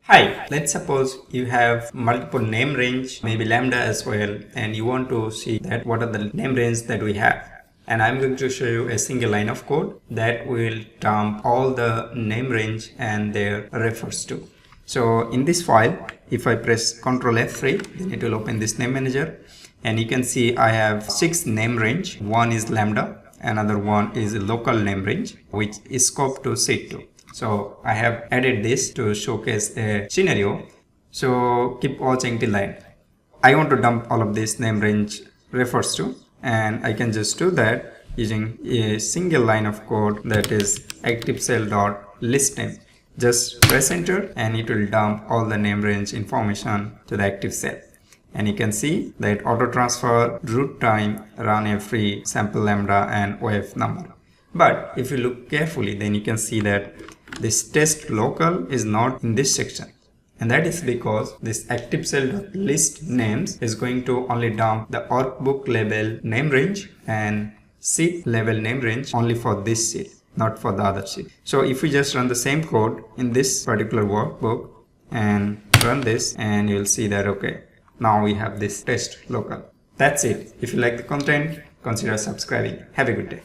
Hi, let's suppose you have multiple name range, maybe lambda as well, and you want to see that what are the name range that we have. And I'm going to show you a single line of code that will dump all the name range and their refers to. So in this file, if I press Ctrl F3, then it will open this name manager. And you can see I have 6 name range. One is lambda, another one is a local name range, which is scoped to seed2. So I have added this to showcase a scenario. So keep watching till the end. I want to dump all of this name range refers to, and I can just do that using a single line of code, that is ActiveCell.listName. Just press enter and it will dump all the name range information to the active cell. And you can see that auto transfer, root time, run every, sample lambda, and OF number. But if you look carefully, then you can see that this test local is not in this section. And that is because this ActiveCell.listNames is going to only dump the workbook level name range and seed level name range only for this seed, not for the other seed. So if we just run the same code in this particular workbook and run this, and you'll see that okay, now we have this test local. That's it. If you like the content, consider subscribing. Have a good day.